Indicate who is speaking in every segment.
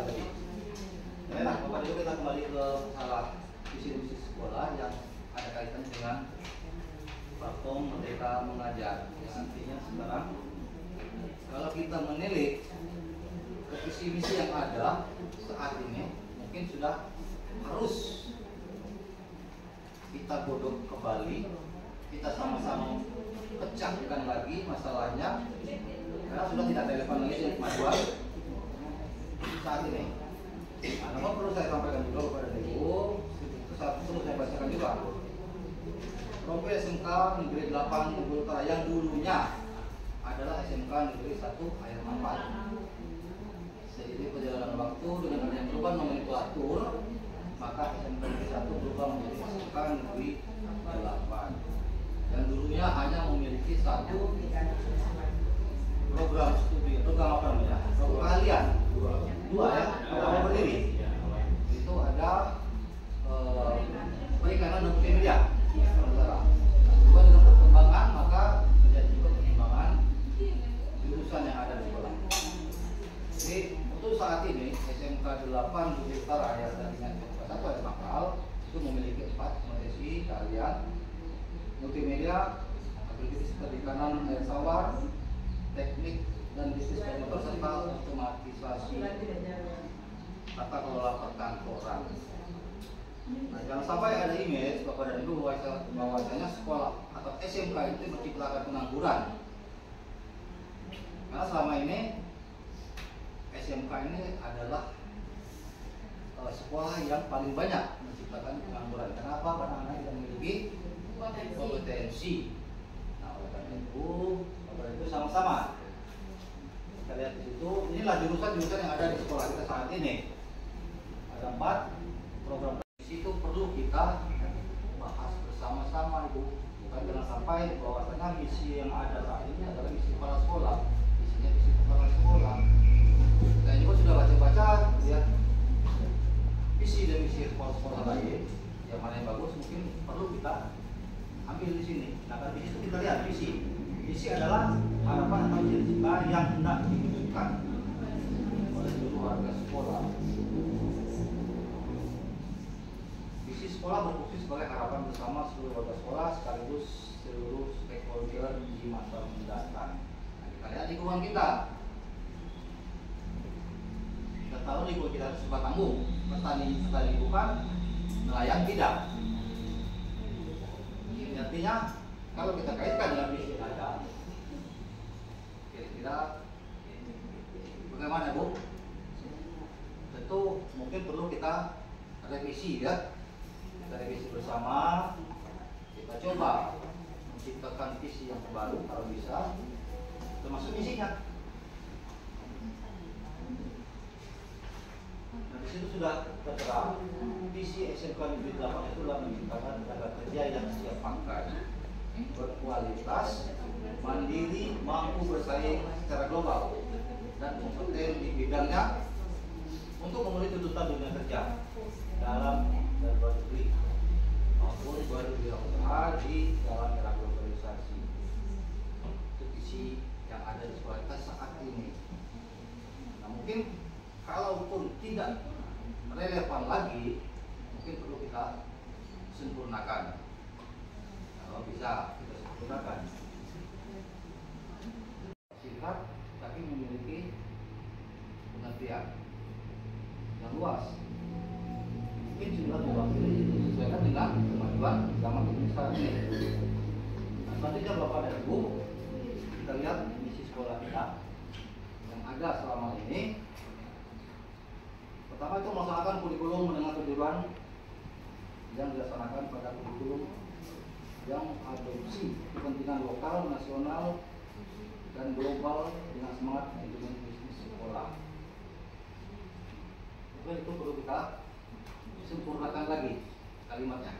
Speaker 1: tadi. Nah, Bapak Ibu, kita kembali ke masalah visi-misi sekolah yang ada kaitan dengan platform Merdeka Mengajar. Artinya sekarang kalau kita menilik ke visi-misi yang ada saat ini, mungkin sudah harus kita godok kembali, kita sama-sama pecahkan lagi masalahnya, karena sudah tidak relevan lagi dengan kemajuan saat ini. Nah, namun perlu saya sampaikan juga kepada Ibu, perlu saya bacakan juga. Profil SMK Negeri 8 Bengkulu Utara yang dulunya adalah SMK Negeri 1 Air Mampang. Seiring perjalanan waktu dengan adanya perubahan nomenklatur, maka SMK Negeri 1 berubah menjadi SMK Negeri 8. Yang dulunya hanya memiliki satu program studi, program apa namanya? Program keahlian. Dua ya, program berdiri. Itu ada perikanan dan multimedia. Kedua dengan perkembangan, maka terjadi juga perkembangan jurusan yang ada di sekolah. Jadi untuk saat ini SMK 8 Bengkulu Utara yang tadinya SMK 1 Air Mampang itu memiliki 4 potensi keahlian: multimedia, aktivitas perikanan air tawar, teknik dan bisnis motor, serta otomatisasi tata kelola perkantoran. Nah, jangan sampai ada image Bapak dan Ibu bahwasanya sekolah atau SMK itu menciptakan pengangguran. Karena selama ini SMK ini adalah sekolah yang paling banyak menciptakan pengangguran. Kenapa? Karena anak tidak memiliki kompetensi. Nah, oleh karena itu, Bapak itu sama-sama kita lihat di situ. Inilah jurusan-jurusan yang ada di sekolah kita saat ini. Ada 4 program. Di situ perlu kita bahas bersama-sama, Ibu. Bukan jangan sampai bahwasanya misi yang ada saat ini adalah misi kepala sekolah. Misinya misi kepala sekolah. Dan juga sudah baca-baca ya visi dan misi sekolah lain. Yang mana yang bagus mungkin perlu kita ambil di sini. Nah, di situ kita lihat visi. Visi adalah harapan atau cita-cita yang hendak diwujudkan oleh seluruh warga sekolah. Visi sekolah berfungsi sebagai harapan bersama seluruh warga sekolah sekaligus seluruh stakeholder di masa mendatang. Nah, kita lihat lingkungan kita. Kita tahu lingkungan kita itu sebuah tanggung. Petani bukan, nelayan tidak. Ini artinya kalau kita kaitkan dengan visi yang ada, kira-kira bagaimana, Bu? Tentu mungkin perlu kita revisi ya. Kita revisi bersama. Kita coba menciptakan visi yang baru kalau bisa, termasuk misinya. Nah, di situ sudah tertera visi SMK Negeri 8 itu adalah menciptakan tenaga kerja yang siap pakai, berkualitas, mandiri, mampu bersaing secara global, dan kompeten di bidangnya untuk memenuhi tuntutan dunia kerja dalam dan luar negeri maupun berwirausaha di dalam era globalisasi. Itu visi yang ada di sekolah kita saat ini. Nah, mungkin kalaupun tidak relevan lagi, mungkin perlu kita sempurnakan. Kalau bisa kita sempurnakan. Singkat tapi memiliki pengertian yang luas. Mungkin sudah mewakili disesuaikan dengan kemajuan zaman Indonesia ini. Nah, selanjutnya Bapak dan Ibu, kita lihat misi sekolah kita yang ada selama ini. Pertama itu melaksanakan kurikulum menengah kejuruan yang dilaksanakan pada kurikulum yang adopsi kepentingan lokal, nasional, dan global dengan semangat manajemen bisnis sekolah. Itu perlu kita sempurnakan lagi kalimatnya.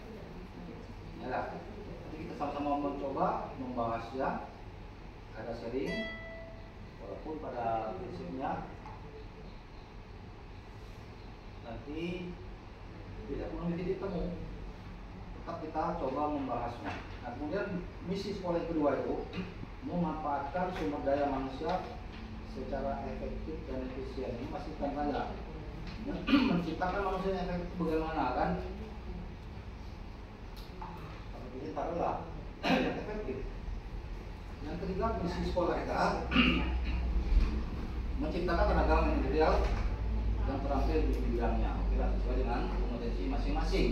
Speaker 1: Ya, nanti kita sama-sama mencoba membahasnya, ada sharing, walaupun pada prinsipnya nanti tidak memiliki titik temu, tetap kita coba membahasnya. Nah, kemudian misi sekolah yang kedua itu memanfaatkan sumber daya manusia secara efektif dan efisien. Ini masih tanda Menciptakan manusia yang efektif bagaimana kan? Kalau kita taruhlah yang efektif. Yang ketiga, misi sekolah kita menciptakan tenaga manajerial yang terampil di bidangnya, kira sesuai dengan kompetensi masing-masing.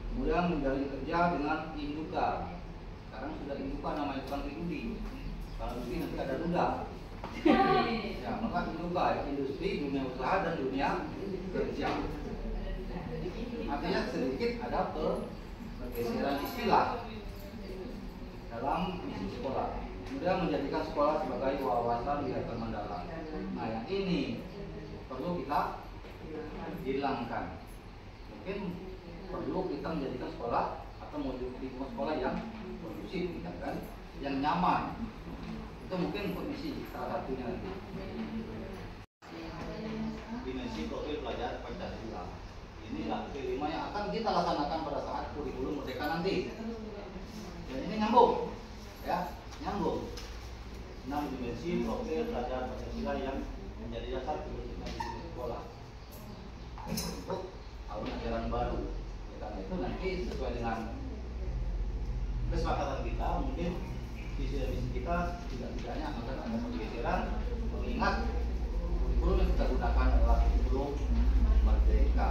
Speaker 1: Kemudian menjalin kerja dengan induka. Sekarang sudah induka namanya, bukan pribudi. Kalau mungkin nanti ada duda. Ya, maka induka industri, dunia usaha dan dunia kerja. Artinya sedikit ada pergeseran istilah dalam misi sekolah. Kemudian menjadikan sekolah sebagai wawasan kegiatan mendalam. Nah, yang ini perlu kita hilangkan. Mungkin perlu kita menjadikan sekolah atau lingkungan sekolah yang kondusif, kan, yang nyaman. Itu mungkin kondisi salah satunya nanti. Dimensi profil pelajar Pancasila. Inilah kelima yang akan kita laksanakan pada saat kurikulum merdeka nanti. Dan ini nyambung, ya, nyambung. 6 dimensi profil pelajar Pancasila yang menjadi dasar kebersihan di sekolah untuk tahun ajaran baru. Karena itu nanti sesuai dengan kesepakatan kita, mungkin visi dan misi kita tidak-tidaknya akan ada pergeseran, mengingat kurikulum yang kita gunakan adalah kurikulum merdeka.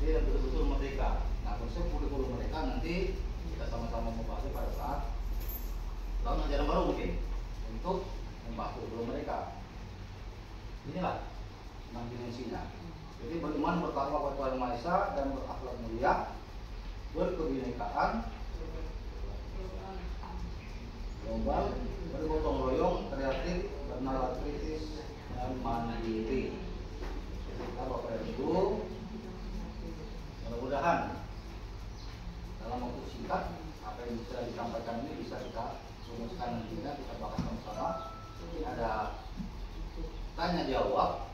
Speaker 1: Jadi betul-betul merdeka. Nah, konsep kurikulum merdeka nanti kita sama-sama membahasnya pada saat tahun ajaran baru mungkin untuk membahas kurikulum mereka. Inilah 6 dimensinya. Jadi beriman bertakwa kepada Tuhan Maha Esa dan berakhlak mulia, berkebinekaan, global, bergotong royong, kreatif, bernalar kritis, dan mandiri. Kita Bapak Ibu, mudah-mudahan dalam waktu singkat apa yang bisa disampaikan ini bisa kita rumuskan nantinya, kita bahas bersama. Mungkin ada tanya jawab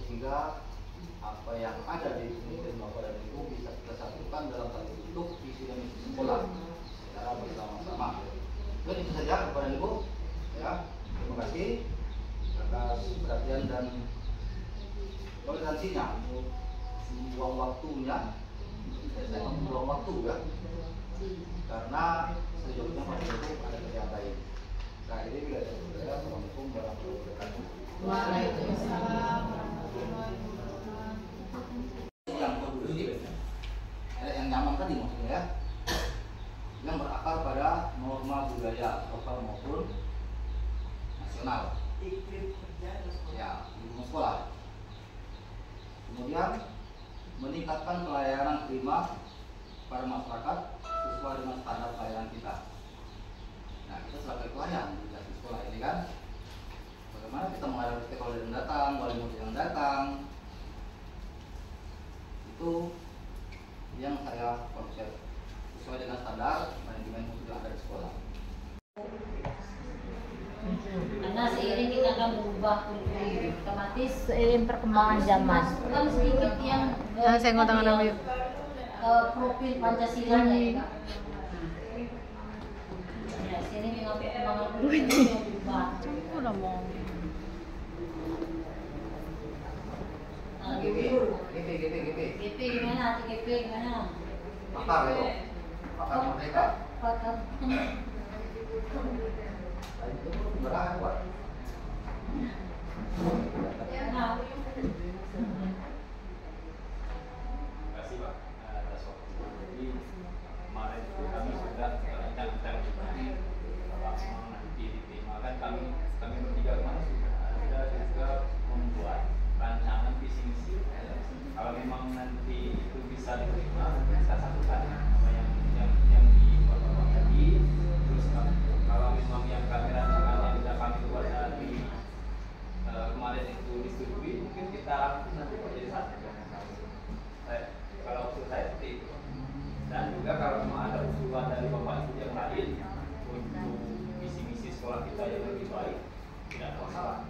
Speaker 1: sehingga apa yang ada di pemikiran Bapak dan Ibu bisa kita satukan dalam satu bentuk visi dan misi sekolah secara bersama-sama. Dan itu saja Bapak dan Ibu, ya. Terima kasih atas perhatian dan toleransinya, buang waktunya. Saya membuang waktu, ya, karena sejauhnya Bapak Ibu ada kerjaan lain. Nah, ini bila saya Assalamualaikum warahmatullahi wabarakatuh.
Speaker 2: Waalaikumsalam.
Speaker 1: Yang kondusif, yang nyaman tadi maksudnya, ya, yang berakar pada norma budaya lokal maupun nasional, ya, di sekolah. Kemudian meningkatkan pelayanan prima pada masyarakat sesuai dengan standar pelayanan kita. Nah, kita sebagai pelayan di sekolah ini kan, bagaimana kita menghadapi stakeholder yang datang, wali murid yang datang, itu yang saya konsep sesuai dengan standar manajemen musuh yang ada di sekolah.
Speaker 2: Karena seiring kita akan berubah kurikulum, otomatis
Speaker 3: Seiring perkembangan zaman.
Speaker 2: kan sedikit yang
Speaker 3: Saya ngutang nama yuk.
Speaker 2: profil Pancasilanya, ya, Kak. Ya, seiring dengan perkembangan kurikulum yang berubah.
Speaker 3: Udah mau.
Speaker 1: GP
Speaker 2: gimana? GP gimana?
Speaker 1: pakar itu, pakar merdeka.
Speaker 2: Pakar.
Speaker 1: Itu berapa buat?
Speaker 2: Nah,
Speaker 4: Terima kasih Pak atas waktu. Jadi kemarin itu kami sudah merancang kalau memang nanti diterima kan kami bertiga kemarin sudah juga membuat rancangan visi misi. Kalau memang nanti itu bisa diterima, kita satukan apa yang dibuat tadi. Terus kalau memang yang kami rancangan yang sudah kami buat tadi kemarin itu disetujui, mungkin kita nanti menjadi satu. Kalau usul saya seperti itu. Dan juga kalau memang ada usulan dari Bapak Ibu yang lain untuk misi-misi sekolah kita yang lebih baik, tidak ada masalah.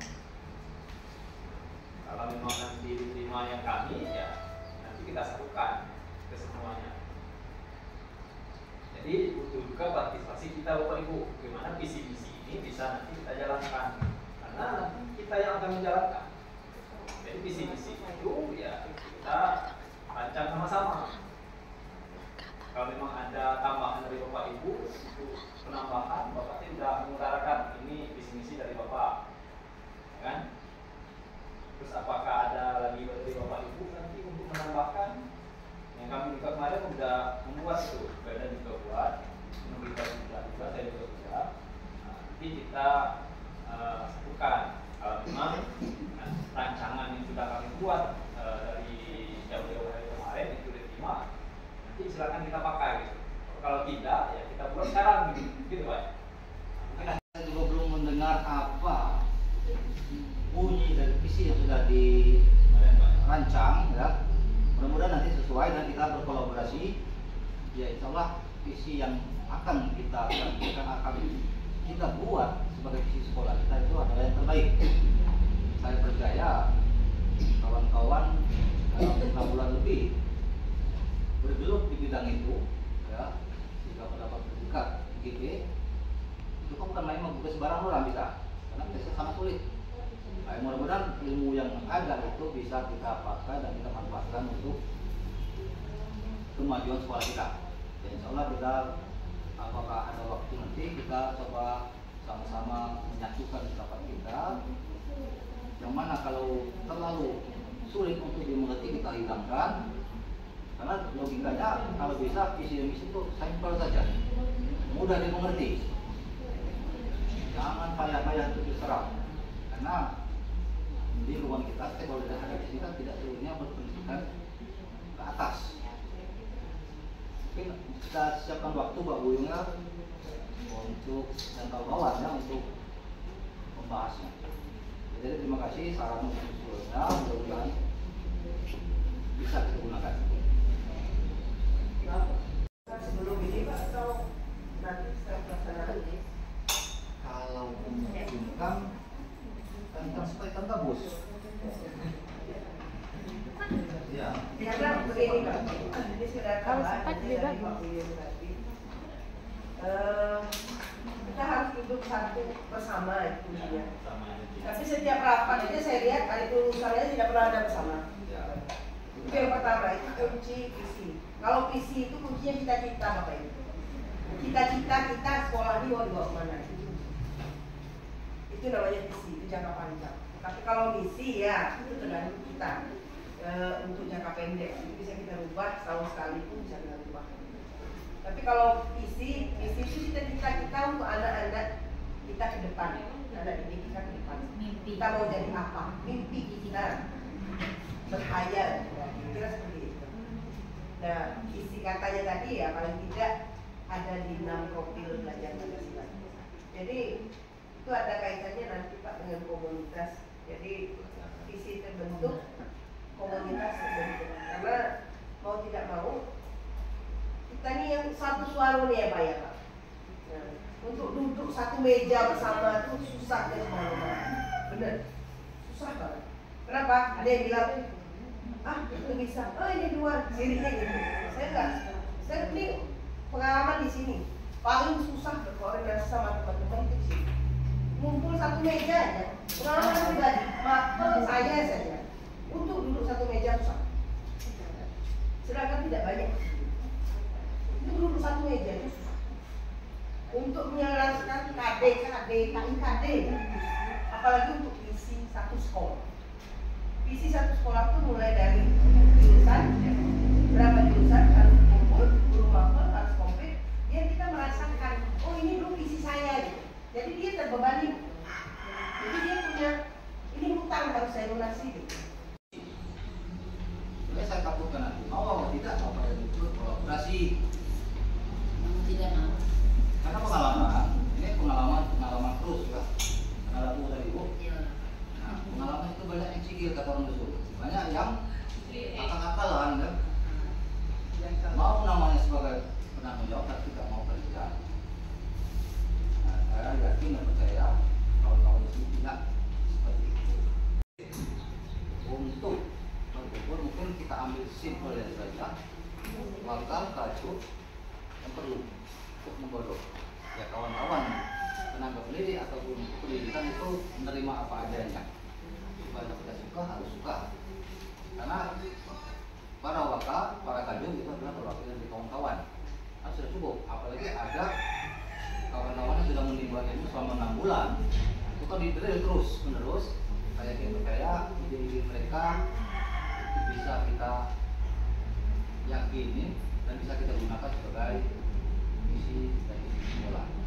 Speaker 4: Kalau memang nanti diterima yang kami, ya nanti kita satukan ke semuanya. Jadi butuh juga partisipasi kita Bapak Ibu, bagaimana visi-misi ini bisa nanti kita jalankan. Karena nanti kita yang akan menjalankan. Jadi visi-visi itu ya kita rancang sama-sama. Kalau memang ada tambahan dari Bapak Ibu, itu penambahan, Bapak tidak mengutarakan ini visi misi dari Bapak, kan? Terus apakah ada lagi dari Bapak Ibu nanti untuk menambahkan? Yang kami juga kemarin sudah membuat itu, Beda juga buat, memberikan juga, saya juga sudah. Nah, nanti kita satukan. Kalau memang rancangan yang sudah kami buat dari jauh-jauh hari kemarin itu diterima, nanti silakan kita pakai. Gitu. Kalau tidak, ya kita buat sekarang, gitu Pak.
Speaker 1: Saya juga belum mendengar apa bunyi dari visi yang sudah dirancang, ya. Mudah-mudahan nanti sesuai dan kita berkolaborasi. Ya insya Allah visi yang akan kita buat sebagai visi sekolah kita itu adalah yang terbaik. Saya percaya kawan-kawan dalam 6 bulan lebih bergelut di bidang itu, ya, jika mendapat sertifikat IGP itu kan bukan main membuka sembarang orang bisa, karena tesnya sangat sulit. Nah, mudah-mudahan ilmu yang ada itu bisa kita pakai dan kita manfaatkan untuk kemajuan sekolah kita. Dan insya Allah kita, apakah ada waktu nanti kita coba sama-sama menyatukan ucapan kita. Yang mana kalau terlalu sulit untuk dimengerti kita hilangkan. Karena logikanya kalau bisa visi misi itu simpel saja, mudah dimengerti. Jangan payah-payah untuk diserap. Karena di ruang kita, kalau tidak ada di kita tidak seluruhnya berpendidikan ke atas. Mungkin kita siapkan waktu Pak Buyungnya untuk dan kawan-kawan ya untuk membahasnya. Jadi terima kasih saran usulnya, mudah-mudahan bisa kita gunakan.
Speaker 5: Sebelum ini Pak atau nanti setelah pelaksanaan ini?
Speaker 1: Kalau memungkinkan kan sesuaikan gabus. Ya.
Speaker 5: Karena begini Pak, ini sudah
Speaker 3: Kalau
Speaker 5: tambahan
Speaker 3: sempat
Speaker 5: dari
Speaker 3: juga
Speaker 5: Pak Buyung tadi. Kita harus duduk satu bersama itu kuncinya. Tapi setiap rapat aja saya lihat hari kelulusannya tidak pernah ada bersama. Itu yang pertama, itu kunci visi. Kalau visi itu kuncinya cita-cita Bapak Ibu. Cita-cita kita sekolah ini mau dibawa kemana? Itu namanya visi, itu jangka panjang. Tapi kalau misi ya itu tergantung kita. Untuk jangka pendek itu bisa kita rubah setahun sekali pun bisa kita rubah. Tapi kalau visi itu cita-cita kita untuk anak-anak kita ke depan, anak didik kita ke depan.
Speaker 2: Mimpi.
Speaker 5: Kita mau jadi apa? Mimpi kita berhayal, kira seperti itu. Nah, isi katanya tadi ya paling tidak ada di 6 profil belajar Pancasila. Jadi itu ada kaitannya nanti Pak dengan komunitas. Jadi visi terbentuk, komunitas terbentuk. Karena mau tidak mau kita nih yang satu suara nih ya Pak ya Pak. Nah, untuk duduk satu meja bersama itu susah ya semua. Bener, susah banget. Kenapa? Ada yang bilang itu bisa, ini dua dirinya gitu. Saya ini pengalaman di sini paling susah berkoordinasi sama teman-teman itu sih. Ngumpul satu meja aja, pengalaman pribadi, saya saja untuk duduk satu meja susah. Sedangkan tidak banyak. Itu duduk satu meja itu susah. Untuk menyelesaikan KD, apalagi untuk visi satu sekolah. Visi satu sekolah itu mulai dari jurusan, berapa jurusan harus kumpul, guru mapel harus komplit. Dia kita merasakan, oh ini dulu visi saya gitu. Jadi dia terbebani. Jadi dia punya, ini hutang harus saya lunasi gitu.
Speaker 1: Saya takutkan nanti mau tidak mau pada itu kolaborasi.
Speaker 2: Tidak mau.
Speaker 1: Karena pengalaman ini pengalaman terus ya. Karena Bu tadi Bu. Nah, pengalaman itu banyak yang cigil kata orang dulu. Banyak yang akal-akalan kan. Mau namanya sebagai penanggung jawab tapi tidak mau kerja. Nah, saya yakin dan percaya kawan-kawan di sini tidak seperti itu. Untuk berkumpul mungkin kita ambil simpel saja. Wakal kacu yang perlu untuk menggodok. Ya kawan-kawan tenaga pendidik ataupun pendidikan itu menerima apa adanya. kalau kita suka harus suka, karena para waka, para kajung itu adalah perwakilan dari kawan-kawan. Nah, sudah cukup, apalagi ada kawan-kawan yang sudah menimba ilmu selama 6 bulan, itu kan didrill terus menerus. Saya percaya ide-ide mereka bisa kita yakini dan bisa kita gunakan sebagai misi dari sekolah.